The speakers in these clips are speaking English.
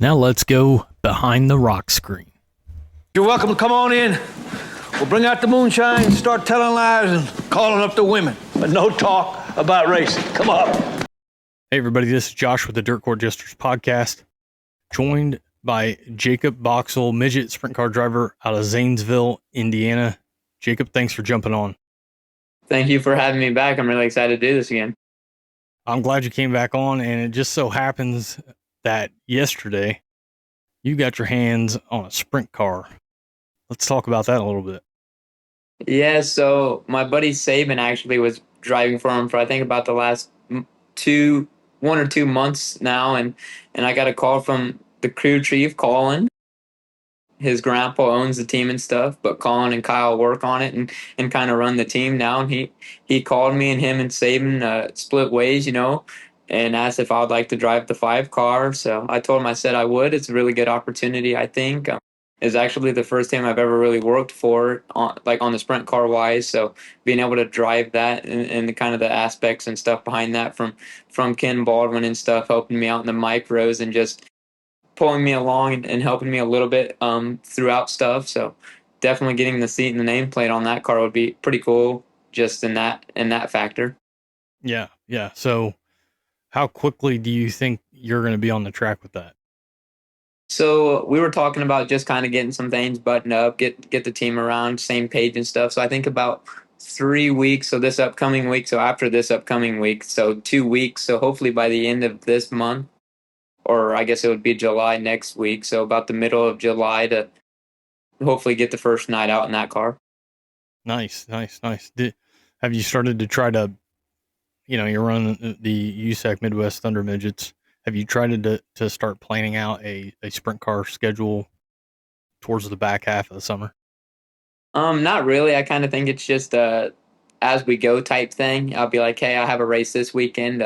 Now let's go behind the rock screen. You're welcome to come on in. We'll bring out the moonshine and start telling lies and calling up the women. But no talk about racing. Come on. Hey everybody, this is Josh with the Dirt Court Jesters podcast, joined by Jakeb Boxell, midget sprint car driver out of Zanesville, Indiana. Jakeb, thanks for jumping on. Thank you for having me back. I'm really excited to do this again. I'm glad you came back on, and it just so happens that yesterday you got your hands on a sprint car. Let's talk about that a little bit. Yeah, so my buddy Saban actually was driving for him for I think about the last 1 or 2 months now, and I got a call from the crew chief, Colin. His grandpa owns the team and stuff, but Colin and Kyle work on it and kind of run the team now. And he called me, and him and Saban split ways, and asked if I would like to drive the 5 car. So I told him, I said I would. It's a really good opportunity, I think. It's actually the first time I've ever really worked for, on the sprint car wise. So being able to drive that and the kind of the aspects and stuff behind that from Ken Baldwin and stuff, helping me out in the micros and just pulling me along and helping me a little bit throughout stuff. So definitely getting the seat and the nameplate on that car would be pretty cool, just in that factor. Yeah. So how quickly do you think you're going to be on the track with that? So we were talking about just kind of getting some things buttoned up, get the team around same page and stuff. So I think about 3 weeks. So this upcoming week. So after this upcoming week, so 2 weeks. So hopefully by the end of this month, or I guess it would be July next week. So about the middle of July to hopefully get the first night out in that car. Nice. Have you started to try to, you're running the USAC Midwest Thunder Midgets. Have you tried to start planning out a sprint car schedule towards the back half of the summer? Not really. I kind of think it's just as we go type thing. I'll be like, hey, I have a race this weekend.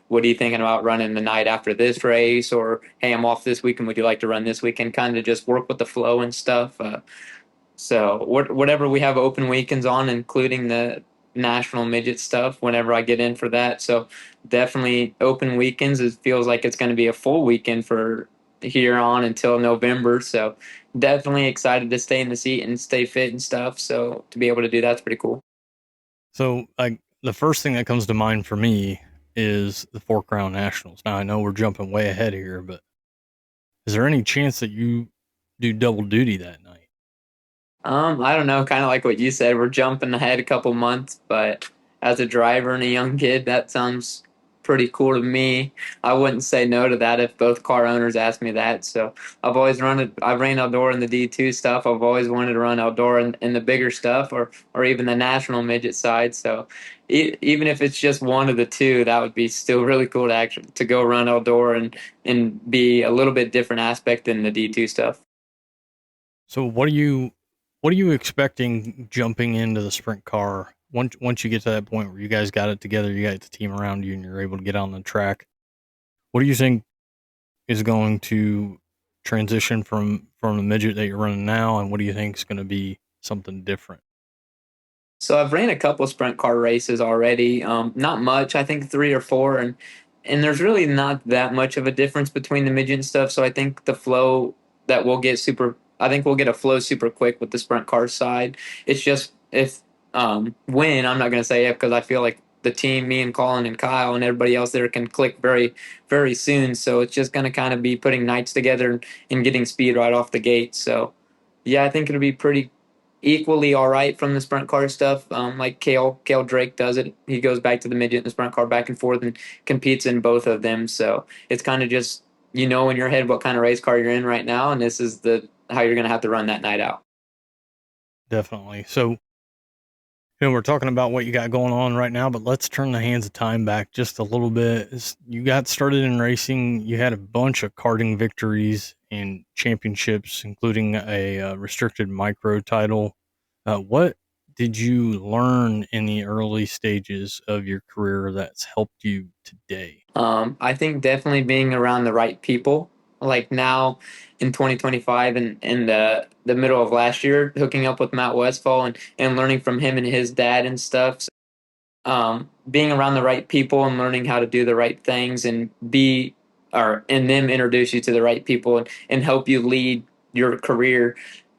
What are you thinking about running the night after this race? Or, hey, I'm off this weekend. Would you like to run this weekend? Kind of just work with the flow and stuff. So whatever we have open weekends on, including the national midget stuff, whenever I get in for that. So definitely open weekends. It feels like it's going to be a full weekend for here on until November. So definitely excited to stay in the seat and stay fit and stuff. So to be able to do that's pretty cool. So the first thing that comes to mind for me is the 4 Crown Nationals. Now I know we're jumping way ahead here, but is there any chance that you do double duty that night? I don't know, kind of like what you said, we're jumping ahead a couple months, but as a driver and a young kid, that sounds pretty cool to me. I wouldn't say no to that if both car owners asked me that. So I've ran outdoor in the D2 stuff. I've always wanted to run outdoor in the bigger stuff or even the national midget side. So even if it's just one of the two, that would be still really cool to go run outdoor and be a little bit different aspect than the D2 stuff. So what are you expecting jumping into the sprint car once you get to that point where you guys got it together, you got the team around you, and you're able to get on the track? What do you think is going to transition from the midget that you're running now, and what do you think is going to be something different? So I've ran a couple sprint car races already. Not much, I think 3 or 4, and there's really not that much of a difference between the midget and stuff. So I think the flow that I think we'll get a flow super quick with the sprint car side. It's just when, I'm not going to say if, because I feel like the team, me and Colin and Kyle and everybody else there can click very, very soon. So it's just going to kind of be putting nights together and getting speed right off the gate. So yeah, I think it'll be pretty equally all right from the sprint car stuff. Like Kale Drake does it. He goes back to the midget and the sprint car back and forth and competes in both of them. So it's kind of just, in your head what kind of race car you're in right now, and this is how you're going to have to run that night out. Definitely. So, we're talking about what you got going on right now, but let's turn the hands of time back just a little bit. You got started in racing. You had a bunch of karting victories and championships, including a restricted micro title. What did you learn in the early stages of your career that's helped you today? I think definitely being around the right people. Like now in 2025 and in the middle of last year, hooking up with Matt Westfall and learning from him and his dad and stuff. So, being around the right people and learning how to do the right things and be and them introduce you to the right people and help you lead your career.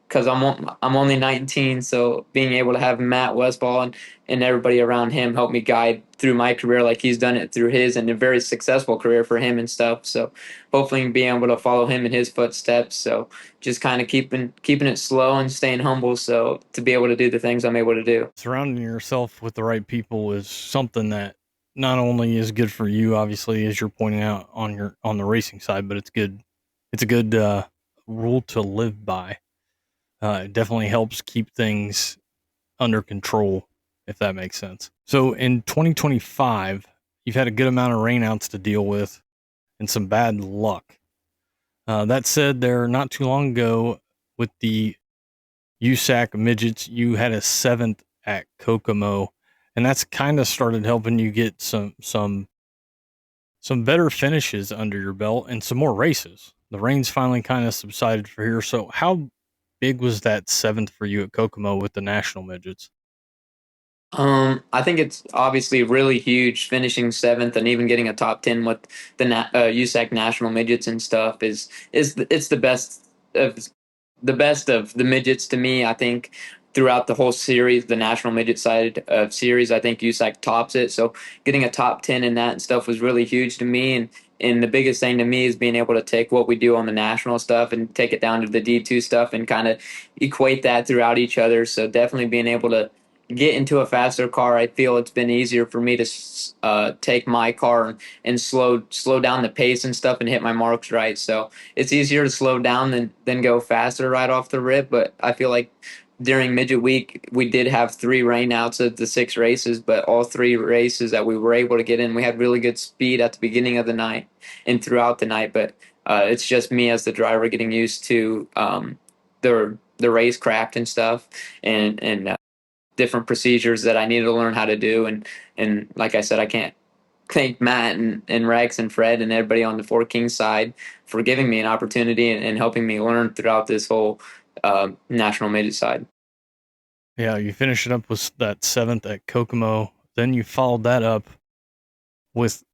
Because I'm only 19, so being able to have Matt Westfall and everybody around him help me guide through my career like he's done it through his, and a very successful career for him and stuff. So hopefully being able to follow him in his footsteps. So just kind of keeping it slow and staying humble, so to be able to do the things I'm able to do. Surrounding yourself with the right people is something that not only is good for you, obviously, as you're pointing out on the racing side, but it's good. It's a good rule to live by. It definitely helps keep things under control, if that makes sense. So in 2025, you've had a good amount of rainouts to deal with and some bad luck. That said, there not too long ago with the USAC Midgets, you had a 7th at Kokomo, and that's kind of started helping you get some better finishes under your belt and some more races. The rain's finally kind of subsided for here. So how big was that 7th for you at Kokomo with the national midgets? I think it's obviously really huge. Finishing 7th and even getting a top 10 with the USAC national midgets and stuff it's the best of the midgets to me. I think throughout the whole series, the national midget side of series, I think USAC tops it. So getting a top 10 in that and stuff was really huge to me. And the biggest thing to me is being able to take what we do on the national stuff and take it down to the D2 stuff and kind of equate that throughout each other. So definitely being able to get into a faster car, I feel it's been easier for me to take my car and slow down the pace and stuff and hit my marks right. So it's easier to slow down than go faster right off the rip. But I feel like during midget week, we did have 3 rainouts of the 6 races, but all 3 races that we were able to get in, we had really good speed at the beginning of the night and throughout the night. But it's just me as the driver getting used to the racecraft and stuff, and different procedures that I needed to learn how to do. And like I said, I can't thank Matt and Rex and Fred and everybody on the Four Kings side for giving me an opportunity and helping me learn throughout this whole national midget side. Yeah, you finish it up with that 7th at Kokomo. Then you followed that up with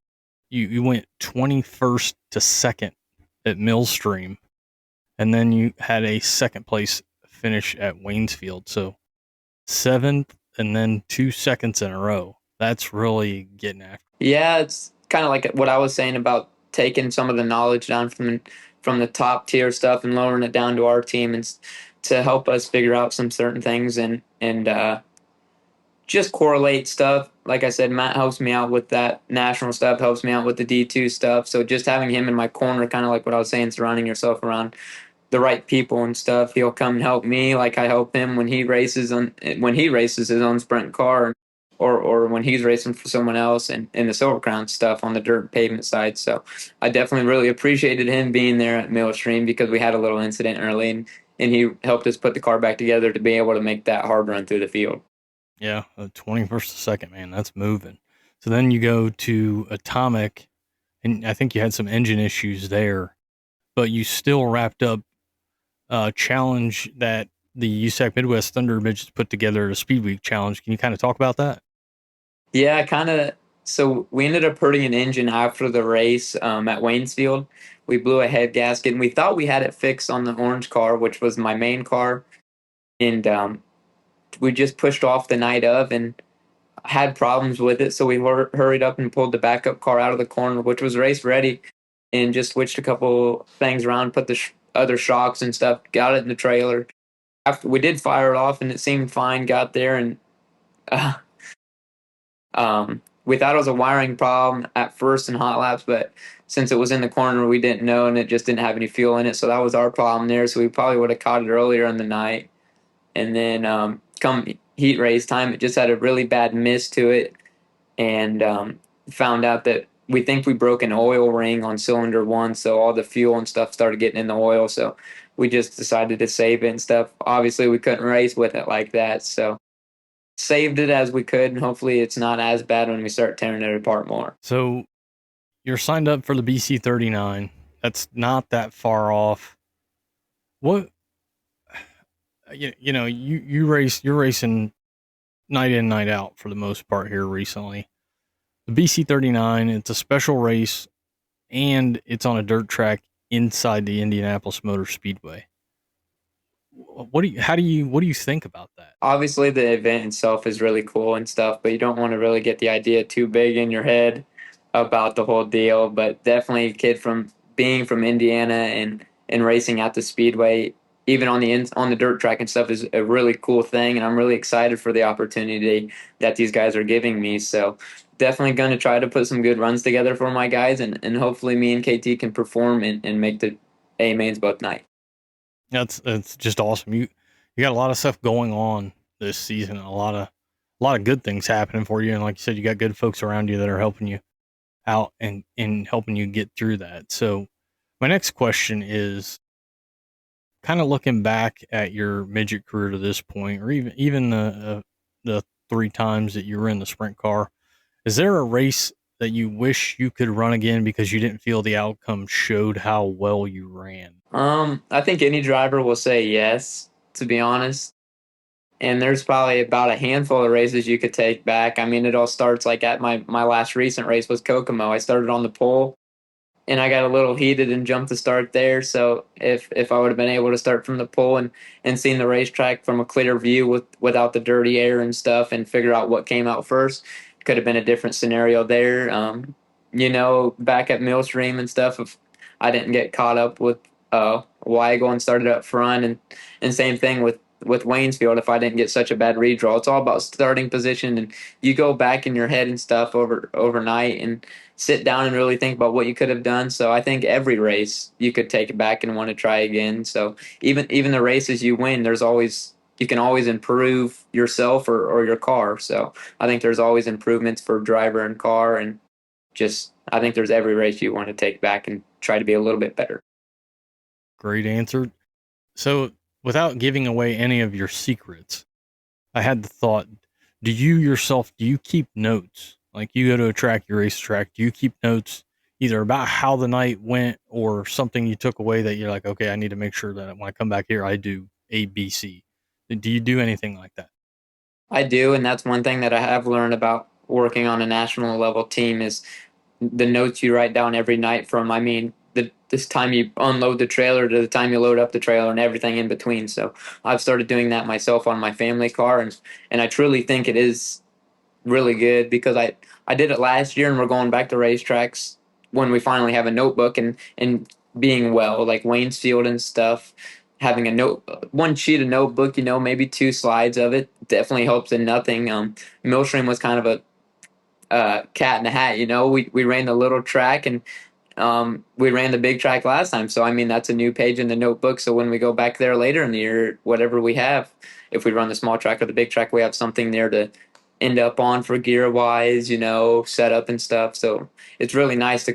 you went 21st to 2nd at Millstream, and then you had a 2nd place finish at Waynesfield. So 7th and then 2 seconds in a row. That's really getting after. Yeah, it's kind of like what I was saying about taking some of the knowledge down from the top tier stuff and lowering it down to our team and to help us figure out some certain things and just correlate stuff. Like I said, Matt helps me out with that national stuff, helps me out with the D2 stuff. So just having him in my corner, kind of like what I was saying, surrounding yourself around the right people and stuff. He'll come and help me like I help him when he races his own sprint car, or when he's racing for someone else and in the Silver Crown stuff on the dirt pavement side. So I definitely really appreciated him being there at Millstream because we had a little incident early and he helped us put the car back together to be able to make that hard run through the field. Yeah, 21st to 2nd, man, that's moving. So then you go to Atomic, and I think you had some engine issues there, but you still wrapped up a challenge that the USAC Midwest Thunder Midgets put together, a Speed Week challenge. Can you kind of talk about that? Yeah, kind of. So we ended up hurting an engine after the race at Waynesfield. We blew a head gasket, and we thought we had it fixed on the orange car, which was my main car. And we just pushed off the night of and had problems with it. So we hurried up and pulled the backup car out of the corner, which was race ready, and just switched a couple things around, put the other shocks and stuff, got it in the trailer. After we did fire it off, and it seemed fine, got there, and uh, we thought it was a wiring problem at first in hot laps, but since it was in the corner, we didn't know, and it just didn't have any fuel in it. So that was our problem there. So we probably would have caught it earlier in the night. And then come heat race time, it just had a really bad mist to it, and found out that we think we broke an oil ring on cylinder 1, so all the fuel and stuff started getting in the oil. So we just decided to save it and stuff. Obviously, we couldn't race with it like that, so saved it as we could, and hopefully it's not as bad when we start tearing it apart more. So you're signed up for the BC 39. That's not that far off. What you're racing night in, night out for the most part here recently. The BC 39, it's a special race and it's on a dirt track inside the Indianapolis Motor Speedway. What do you think about that? Obviously, the event itself is really cool and stuff, but you don't want to really get the idea too big in your head about the whole deal. But definitely, a kid from being from Indiana and racing at the speedway, even on the dirt track and stuff, is a really cool thing, and I'm really excited for the opportunity that these guys are giving me. So definitely going to try to put some good runs together for my guys, and hopefully me and KT can perform and make the A mains both night. That's just awesome. You got a lot of stuff going on this season, a lot of good things happening for you, and like you said, you got good folks around you that are helping you out and helping you get through that. So my next question is kind of looking back at your midget career to this point, or even the 3 times that you were in the sprint car. Is there a race that you wish you could run again because you didn't feel the outcome showed how well you ran? I think any driver will say yes, to be honest. And there's probably about a handful of races you could take back. I mean, it all starts like at my last recent race was Kokomo. I started on the pole and I got a little heated and jumped the start there. So if I would have been able to start from the pole and seen the racetrack from a clear view without the dirty air and stuff and figure out what came out first, could have been a different scenario there. Back at Millstream and stuff, if I didn't get caught up with Weigel and started up front, and same thing with Waynesfield, if I didn't get such a bad redraw. It's all about starting position, and you go back in your head and stuff overnight and sit down and really think about what you could have done. So I think every race you could take it back and want to try again. So even the races you win, you can always improve yourself or your car. So I think there's always improvements for driver and car, and just I think there's every race you want to take back and try to be a little bit better. Great answer. So, without giving away any of your secrets, I had the thought, do you keep notes? Like you go to a track, you race a track, do you keep notes either about how the night went or something you took away that you're like, okay, I need to make sure that when I come back here, I do A, B, C. Do you do anything like that? I do, and that's one thing that I have learned about working on a national level team is the notes you write down every night from, this time you unload the trailer to the time you load up the trailer and everything in between. So I've started doing that myself on my family car, and I truly think it is really good because I did it last year, and we're going back to racetracks when we finally have a notebook and being well, like Waynesfield and stuff. Having one sheet of notebook, maybe 2 slides of it definitely helps in nothing. Millstream was kind of a cat in the hat. We ran the little track and we ran the big track last time. So, I mean, that's a new page in the notebook. So when we go back there later in the year, whatever we have, if we run the small track or the big track, we have something there to end up on for gear wise, setup and stuff. So it's really nice to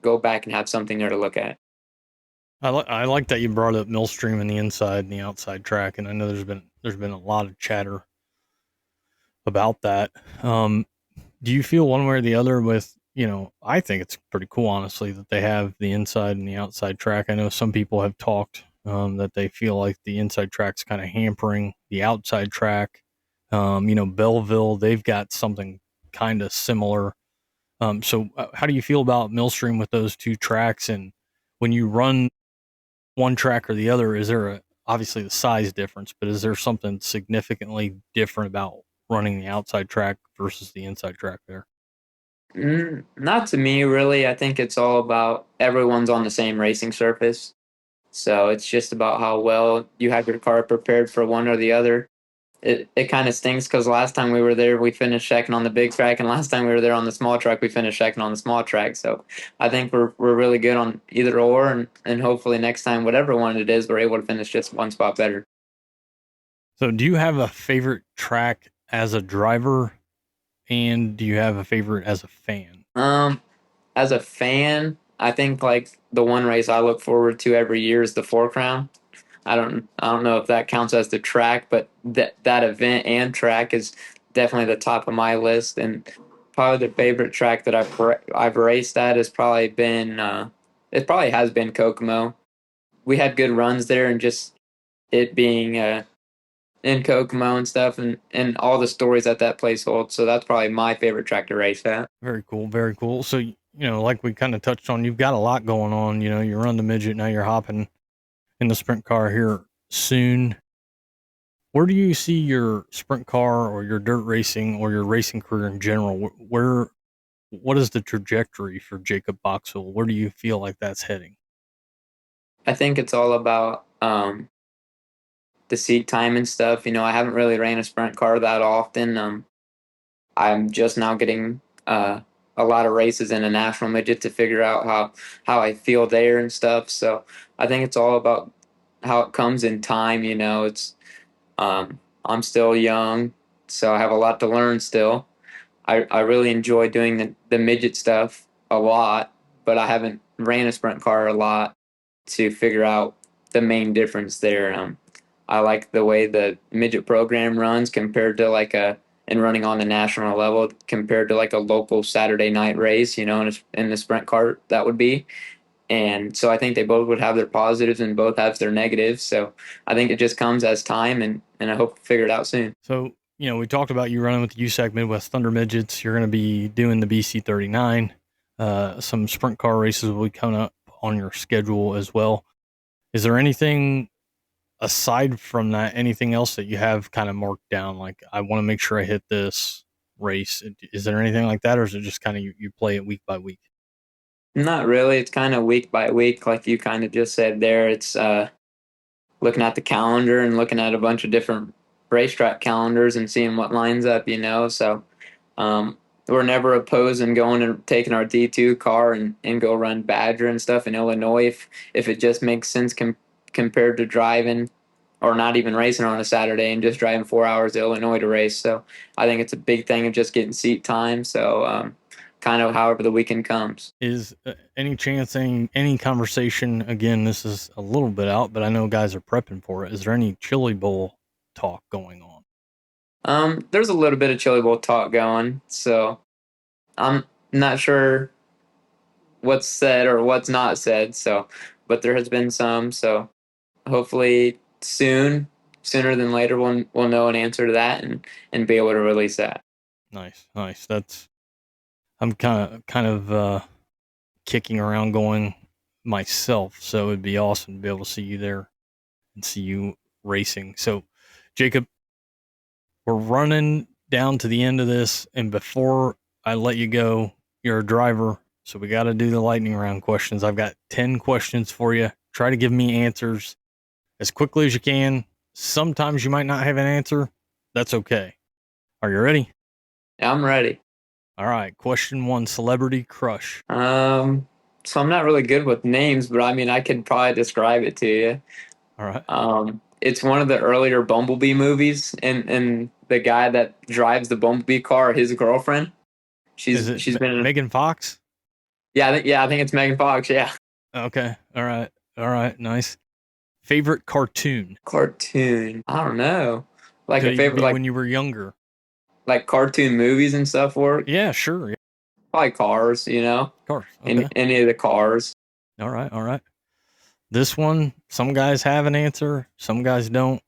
go back and have something there to look at. I like that you brought up Millstream and the inside and the outside track, and I know there's been a lot of chatter about that. Do you feel one way or the other with, I think it's pretty cool, honestly, that they have the inside and the outside track. I know some people have talked that they feel like the inside track's kind of hampering the outside track. Belleville, they've got something kind of similar. So how do you feel about Millstream with those 2 tracks? And when you run one track or the other, is there obviously the size difference, but is there something significantly different about running the outside track versus the inside track there? Not to me, really. I think it's all about everyone's on the same racing surface. So it's just about how well you have your car prepared for one or the other. It kind of stinks because last time we were there, we finished second on the big track, and last time we were there on the small track, we finished second on the small track. So I think we're really good on either or, and hopefully next time, whatever one it is, we're able to finish just one spot better. So do you have a favorite track as a driver, and do you have a favorite as a fan? As a fan, I think like the one race I look forward to every year is the Four Crown. I don't know if that counts as the track, but that event and track is definitely the top of my list. And probably the favorite track that I've raced at has probably been it probably has been Kokomo. We had good runs there, and just it being in Kokomo and stuff, and all the stories that place holds. So that's probably my favorite track to race at. Very cool, very cool. So like we kind of touched on, you've got a lot going on. You run the midget, now you're hopping in the sprint car here soon. Where do you see your sprint car or your dirt racing or your racing career in general? What is the trajectory for Jakeb Boxell? Where do you feel like that's heading? I think it's all about the seat time and stuff. I haven't really ran a sprint car that often. I'm just now getting a lot of races in a national midget to figure out how I feel there and stuff. So I think it's all about how it comes in time. It's I'm still young, so I have a lot to learn still. I really enjoy doing the midget stuff a lot, but I haven't ran a sprint car a lot to figure out the main difference there. I like the way the midget program runs compared to and running on the national level compared to like a local Saturday night race, in the sprint car that would be. And so I think they both would have their positives and both have their negatives. So I think it just comes as time, and I hope to figure it out soon. So, we talked about you running with the USAC Midwest Thunder Midgets. You're going to be doing the BC 39. Some sprint car races will be coming up on your schedule as well. Is there anything aside from that, anything else that you have kind of marked down? Like, I want to make sure I hit this race. Is there anything like that, or is it just kind of you play it week by week? Not really. It's kind of week by week, like you kind of just said there. It's looking at the calendar and looking at a bunch of different racetrack calendars and seeing what lines up, So we're never opposed in going and taking our D2 car and go run Badger and stuff in Illinois if it just makes sense compared to driving or not even racing on a Saturday and just driving 4 hours to Illinois to race. So I think it's a big thing of just getting seat time. So kind of however the weekend comes. Is any chance, any conversation, again, this is a little bit out, but I know guys are prepping for it. Is there any Chili Bowl talk going on? There's a little bit of Chili Bowl talk going, so I'm not sure what's said or what's not said. So, but there has been some. So, hopefully sooner than later, we'll know an answer to that and be able to release that. Nice. I'm kind of kicking around going myself, so it'd be awesome to be able to see you there and see you racing. So, Jakeb, we're running down to the end of this, and before I let you go, you're a driver, so we got to do the lightning round questions. I've got 10 questions for you. Try to give me answers as quickly as you can. Sometimes you might not have an answer. That's okay. Are you ready? Yeah, I'm ready. All right. Question 1, celebrity crush. So I'm not really good with names, but I mean, I could probably describe it to you. All right. It's one of the earlier Bumblebee movies, and the guy that drives the Bumblebee car, his girlfriend. She's been in Megan Fox? Yeah, I think it's Megan Fox. Yeah. Okay. All right. Nice. Favorite cartoon? Cartoon. I don't know. Like Could a favorite, like when you were younger. Like cartoon movies and stuff work. Yeah, sure. Yeah. Probably Cars. Cars. Okay. Any of the Cars. All right. This one, some guys have an answer, some guys don't.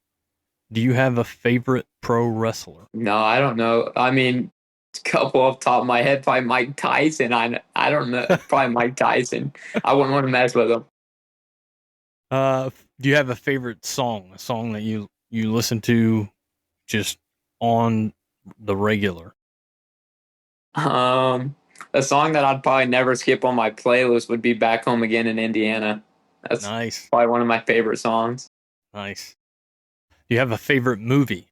Do you have a favorite pro wrestler? No, I don't know. I mean, a couple off the top of my head, probably Mike Tyson. I don't know. Probably Mike Tyson. I wouldn't want to mess with him. Do you have a favorite song? A song that you listen to just on the regular? A song that I'd probably never skip on my playlist would be Back Home Again in Indiana. That's nice. Probably one of my favorite songs. Nice. Do you have a favorite movie?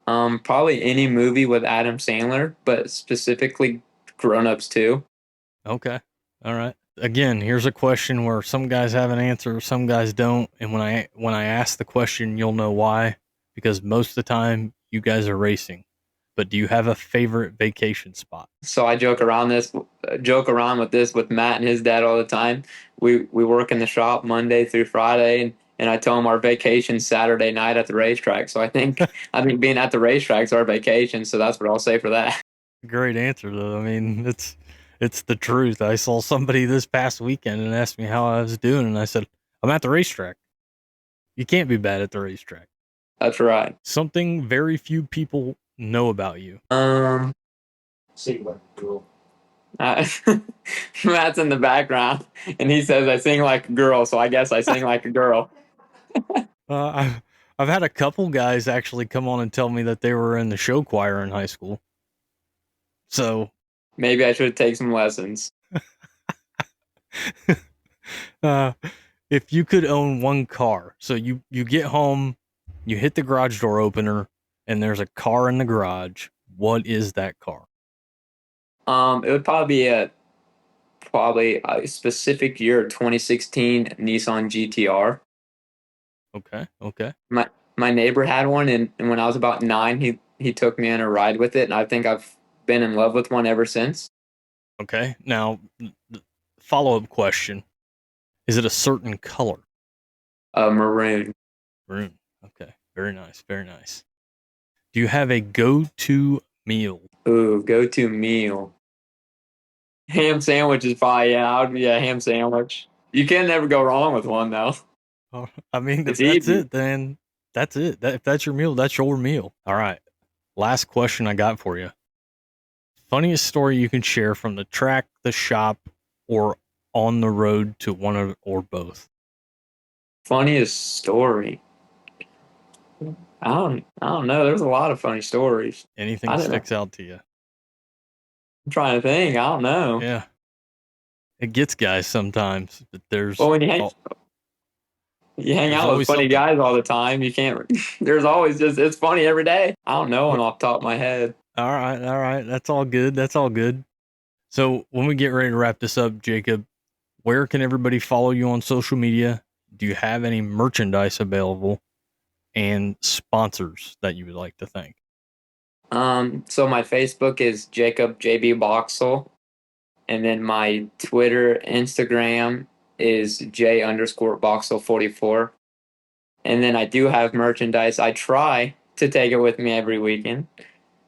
Probably any movie with Adam Sandler, but specifically Grown Ups 2. Okay. All right. Again, here's a question where some guys have an answer, some guys don't. And when I ask the question, you'll know why. Because most of the time you guys are racing. But do you have a favorite vacation spot? So I joke around with this with Matt and his dad all the time. We work in the shop Monday through Friday, and I tell him our vacation Saturday night at the racetrack. So I think being at the racetrack is our vacation. So that's what I'll say for that. Great answer, though. I mean, it's the truth. I saw somebody this past weekend and asked me how I was doing, and I said, I'm at the racetrack. You can't be bad at the racetrack. That's right. Something very few people know about you. Matt's in the background, and he says I sing like a girl, so I guess I sing like a girl. I've had a couple guys actually come on and tell me that they were in the show choir in high school. So maybe I should take some lessons. If you could own one car, so you get home, you hit the garage door opener, and there's a car in the garage, what is that car? It would probably be probably a specific year, 2016 Nissan GTR. Okay. My neighbor had one, and when I was about 9, he took me on a ride with it, and I think I've been in love with one ever since. Okay. Now, follow-up question. Is it a certain color? Maroon. Maroon. Okay. Very nice. Very nice. Do you have a go-to meal? Ooh, go-to meal. Ham sandwich is probably, ham sandwich. You can never go wrong with one, though. Oh, I mean, if It's that's easy. it, then that's it. If that's your meal, that's your meal. All right. Last question I got for you. Funniest story you can share from the track, the shop, or on the road to one or both? Funniest story. I don't know. There's a lot of funny stories. Anything sticks out to you? I'm trying to think. I don't know. Yeah. It gets guys sometimes, but there's... Well, when you hang out with funny guys all the time, you can't... There's always it's funny every day. I don't know one off the top of my head. All right. That's all good. So when we get ready to wrap this up, Jakeb, where can everybody follow you on social media? Do you have any merchandise available and sponsors that you would like to thank? So my Facebook is Jakeb Boxell, and then my Twitter, Instagram is J_Boxel44. And then I do have merchandise. I try to take it with me every weekend.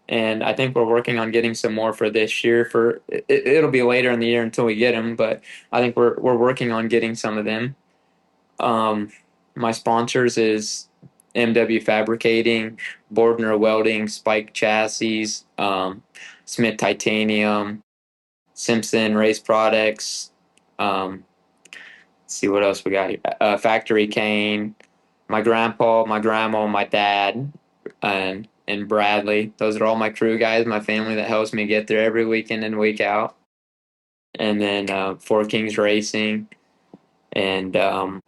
And I think we're working on getting some more for this year. It'll be later in the year until we get them, but I think we're working on getting some of them. My sponsors is MW Fabricating, Bordner Welding, Spike Chassis, Smith Titanium, Simpson Race Products. Let's see what else we got here. Factory Cane, my grandpa, my grandma, my dad, and Bradley. Those are all my crew guys, my family that helps me get there every weekend and week out. And then Four Kings Racing, and the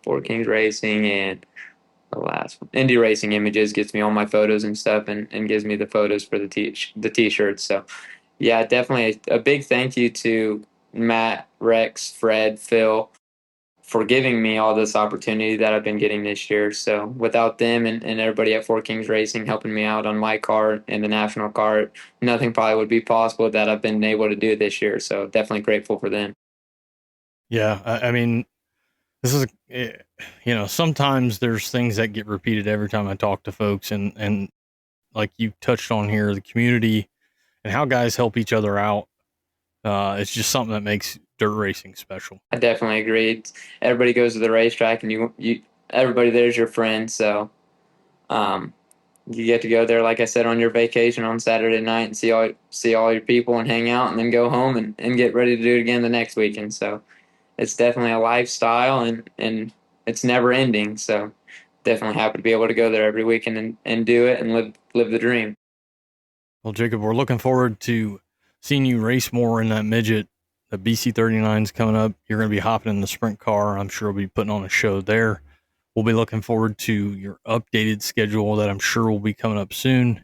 last one, Indy Racing Images, gets me all my photos and stuff, and gives me the photos for the t-shirts. So yeah, definitely a big thank you to Matt, Rex, Fred, Phil for giving me all this opportunity that I've been getting this year. So without them and everybody at Four Kings Racing helping me out on my car and the national car, nothing probably would be possible that I've been able to do this year. So definitely grateful for them. Yeah, I mean, this is, sometimes there's things that get repeated every time I talk to folks, and like you touched on here, the community and how guys help each other out. It's just something that makes dirt racing special. I definitely agree. Everybody goes to the racetrack, and you everybody there's your friend. So, you get to go there, like I said, on your vacation on Saturday night and see all your people and hang out, and then go home and get ready to do it again the next weekend. So, it's definitely a lifestyle, and it's never ending. So, definitely happy to be able to go there every weekend and do it and live the dream. Well, Jakeb, we're looking forward to seeing you race more in that midget. The BC39's coming up. You're going to be hopping in the sprint car. I'm sure we'll be putting on a show there. We'll be looking forward to your updated schedule that I'm sure will be coming up soon.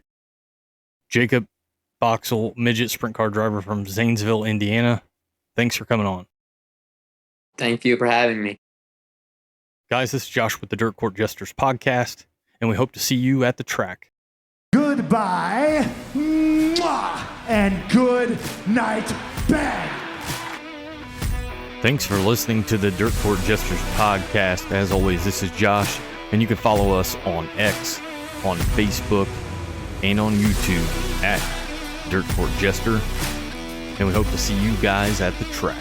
Jakeb Boxell, midget sprint car driver from Zanesville, Indiana. Thanks for coming on. Thank you for having me. Guys, this is Josh with the Dirt Court Jesters podcast, and we hope to see you at the track. Goodbye, mwah, and good night, bang. Thanks for listening to the Dirt Court Jesters podcast. As always, this is Josh, and you can follow us on X, on Facebook, and on YouTube at Dirt Court Jester. And we hope to see you guys at the track.